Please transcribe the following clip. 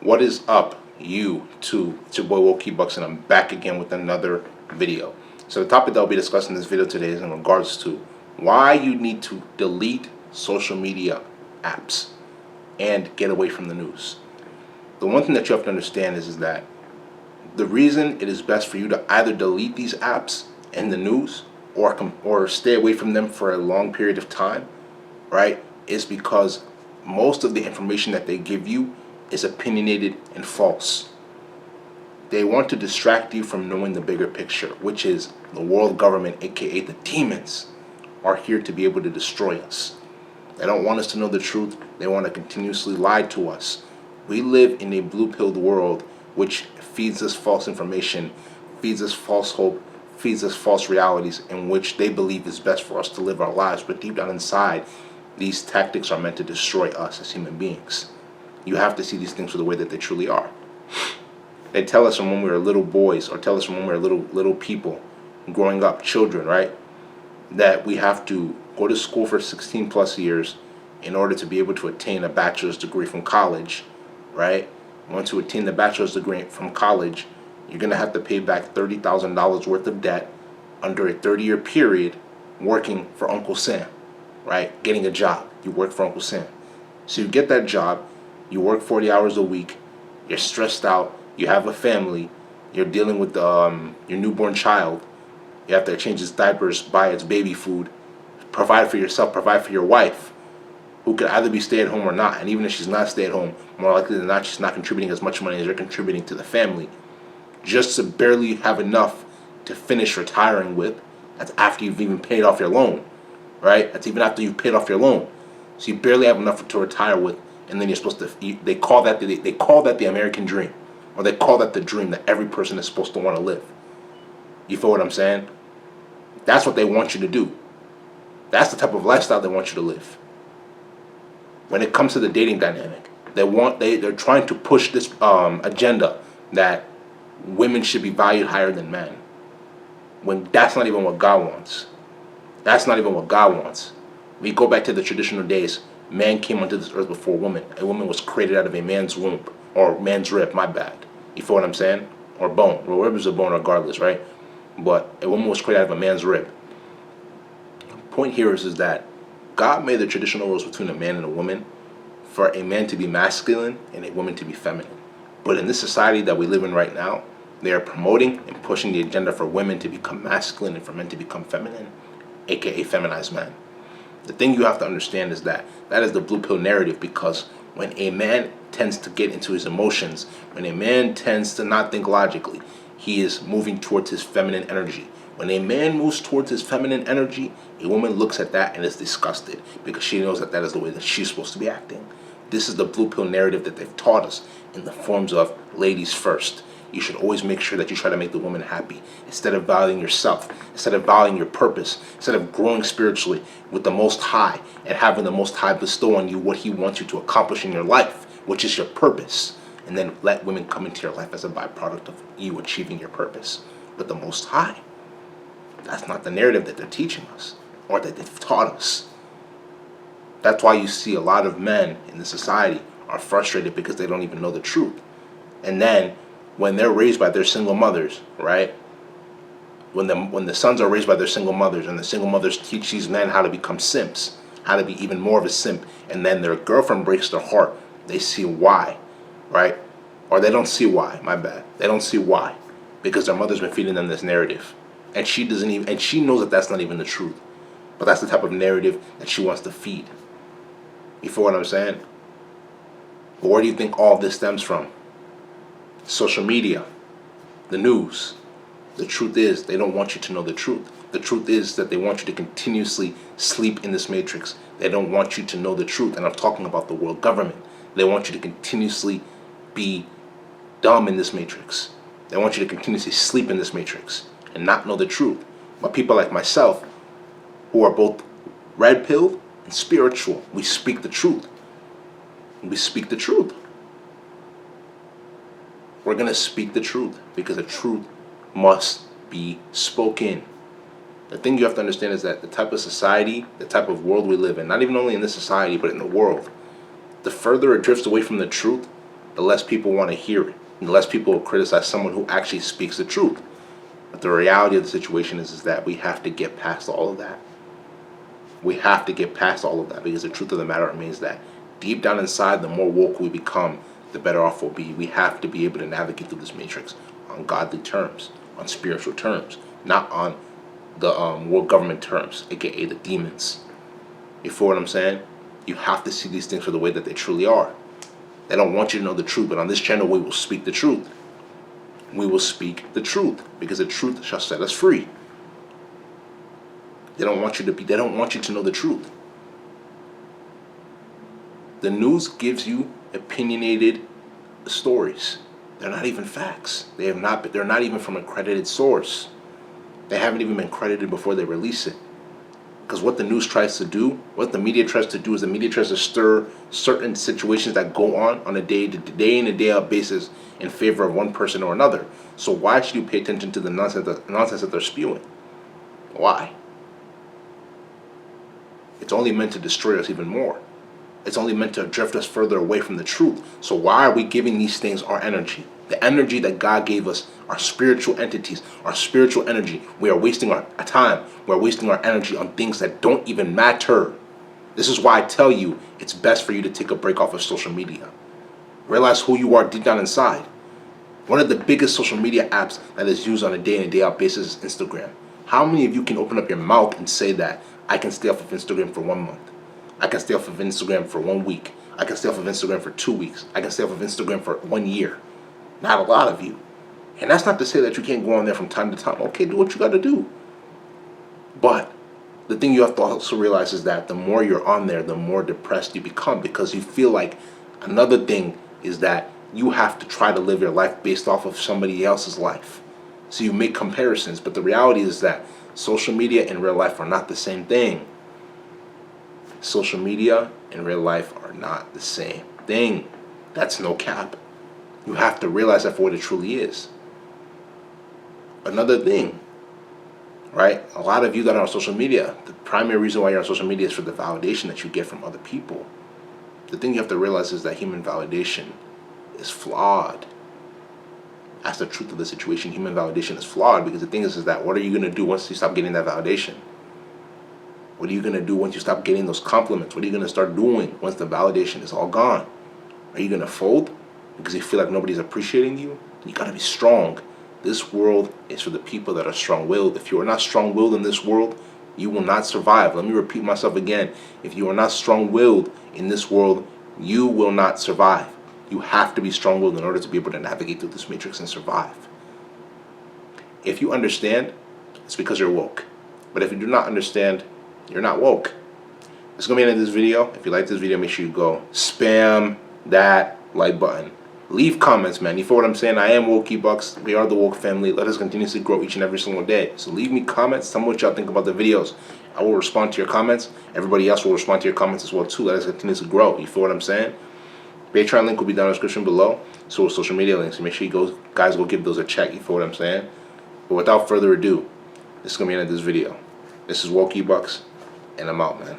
What is up, YouTube? It's your boy Wokey Bucks, and I'm back again with another video. So the topic that I'll be discussing in this video today is in regards to why you need to delete social media apps and get away from the news. The one thing that you have to understand is that the reason it is best for you to either delete these apps and the news or stay away from them for a long period of time, right, is because most of the information that they give you is opinionated and false. They want to distract you from knowing the bigger picture, which is the world government, aka the demons, are here to be able to destroy us. They don't want us to know the truth. They want to continuously lie to us. We live in a blue-pilled world which feeds us false information, feeds us false hope, feeds us false realities in which they believe is best for us to live our lives. But deep down inside, these tactics are meant to destroy us as human beings. You have to see these things for the way that they truly are. They tell us from when we were little boys, or tell us from when we were little people, growing up, children, right, that we have to go to school for 16 plus years in order to be able to attain a bachelor's degree from college, right? Once you attain the bachelor's degree from college, you're going to have to pay back $30,000 worth of debt under a 30-year period working for Uncle Sam, right? Getting a job. You work for Uncle Sam. So you get that job, you work 40 hours a week, you're stressed out, you have a family, you're dealing with your newborn child, you have to change its diapers, buy its baby food, provide for yourself, provide for your wife, who could either be stay-at-home or not. And even if she's not stay-at-home, more likely than not, she's not contributing as much money as you're contributing to the family. Just to barely have enough to finish retiring with. That's after you've even paid off your loan, right? That's even after you've paid off your loan. So you barely have enough to retire with, and then you're supposed to. They call that the American dream, or they call that the dream that every person is supposed to want to live. You feel what I'm saying? That's what they want you to do. That's the type of lifestyle they want you to live. When it comes to the dating dynamic, they're trying to push this agenda that women should be valued higher than men, when that's not even what God wants. That's not even what God wants. We go back to the traditional days. Man came onto this earth before woman. A woman was created out of a man's womb, or man's rib, my bad. You feel what I'm saying? Or bone. Well, rib is a bone regardless, right? But a woman was created out of a man's rib. The point here is that God made the traditional roles between a man and a woman for a man to be masculine and a woman to be feminine. But in this society that we live in right now, they are promoting and pushing the agenda for women to become masculine and for men to become feminine, aka feminized men. The thing you have to understand is that is the blue pill narrative, because when a man tends to get into his emotions, when a man tends to not think logically, he is moving towards his feminine energy. When a man moves towards his feminine energy, a woman looks at that and is disgusted because she knows that is the way that she's supposed to be acting. This is the blue pill narrative that they've taught us in the forms of ladies first. You should always make sure that you try to make the woman happy instead of valuing yourself, instead of valuing your purpose, instead of growing spiritually with the Most High and having the Most High bestow on you what He wants you to accomplish in your life, which is your purpose. And then let women come into your life as a byproduct of you achieving your purpose with the Most High. That's not the narrative that they're teaching us or that they've taught us. That's why you see a lot of men in the society are frustrated because they don't even know the truth. And then when they're raised by their single mothers, right? When the sons are raised by their single mothers, and the single mothers teach these men how to become simps, how to be even more of a simp, and then their girlfriend breaks their heart, they see why, right? Or they don't see why, my bad. They don't see why. Because their mother's been feeding them this narrative. And she knows that that's not even the truth. But that's the type of narrative that she wants to feed. You feel what I'm saying? But where do you think all of this stems from? Social media, the news. The truth is, they don't want you to know the truth. The truth is that they want you to continuously sleep in this matrix. They don't want you to know the truth. And I'm talking about the world government. They want you to continuously be dumb in this matrix. They want you to continuously sleep in this matrix and not know the truth. But people like myself, who are both red-pilled and spiritual, we speak the truth. We speak the truth. We're going to speak the truth because the truth must be spoken. The thing you have to understand is that the type of society, the type of world we live in, not even only in this society, but in the world, the further it drifts away from the truth, the less people want to hear it, and the less people will criticize someone who actually speaks the truth. But the reality of the situation is that we have to get past all of that. We have to get past all of that, because the truth of the matter remains that deep down inside, the more woke we become, the better off we'll be. We have to be able to navigate through this matrix on godly terms, on spiritual terms, not on the world government terms, aka the demons. You feel what I'm saying? You have to see these things for the way that they truly are. They don't want you to know the truth, but on this channel we will speak the truth. We will speak the truth, because the truth shall set us free. They don't want you to know the truth. The news gives you opinionated stories. They're not even facts. They're not even from a credited source. They haven't even been credited before they release it. Because what the news tries to do, what the media tries to do, is the media tries to stir certain situations that go on a day in and day out basis in favor of one person or another. So why should you pay attention to the nonsense that they're spewing? Why? It's only meant to destroy us even more. It's only meant to drift us further away from the truth. So why are we giving these things our energy? The energy that God gave us, our spiritual entities, our spiritual energy. We are wasting our time. We're wasting our energy on things that don't even matter. This is why I tell you it's best for you to take a break off of social media. Realize who you are deep down inside. One of the biggest social media apps that is used on a day in and day out basis is Instagram. How many of you can open up your mouth and say that I can stay off of Instagram for 1 month? I can stay off of Instagram for 1 week. I can stay off of Instagram for 2 weeks. I can stay off of Instagram for 1 year. Not a lot of you. And that's not to say that you can't go on there from time to time. Okay, do what you got to do. But the thing you have to also realize is that the more you're on there, the more depressed you become, because you feel like another thing is that you have to try to live your life based off of somebody else's life. So you make comparisons, but the reality is that social media and real life are not the same thing. Social media and real life are not the same thing. That's no cap. You have to realize that for what it truly is. Another thing, right? A lot of you that are on social media, the primary reason why you're on social media is for the validation that you get from other people. The thing you have to realize is that human validation is flawed. That's the truth of the situation. Human validation is flawed, because the thing is that what are you going to do once you stop getting that validation? What are you going to do once you stop getting those compliments? What are you going to start doing once the validation is all gone? Are you going to fold because you feel like nobody's appreciating you? You got to be strong. This world is for the people that are strong-willed. If you are not strong-willed in this world, you will not survive. Let me repeat myself again. If you are not strong-willed in this world, you will not survive. You have to be strong-willed in order to be able to navigate through this matrix and survive. If you understand, it's because you're woke. But if you do not understand, you're not woke. This is going to be the end of this video. If you like this video, make sure you go spam that like button. Leave comments, man. You feel what I'm saying? I am Wokey Bucks. We are the woke family. Let us continuously grow each and every single day. So leave me comments. Tell me what y'all think about the videos. I will respond to your comments. Everybody else will respond to your comments as well, too. Let us continuously grow. You feel what I'm saying? Patreon link will be down in the description below. So will social media links. So make sure you guys go give those a check. You feel what I'm saying? But without further ado, this is going to be the end of this video. This is Wokey Bucks, and I'm out, man.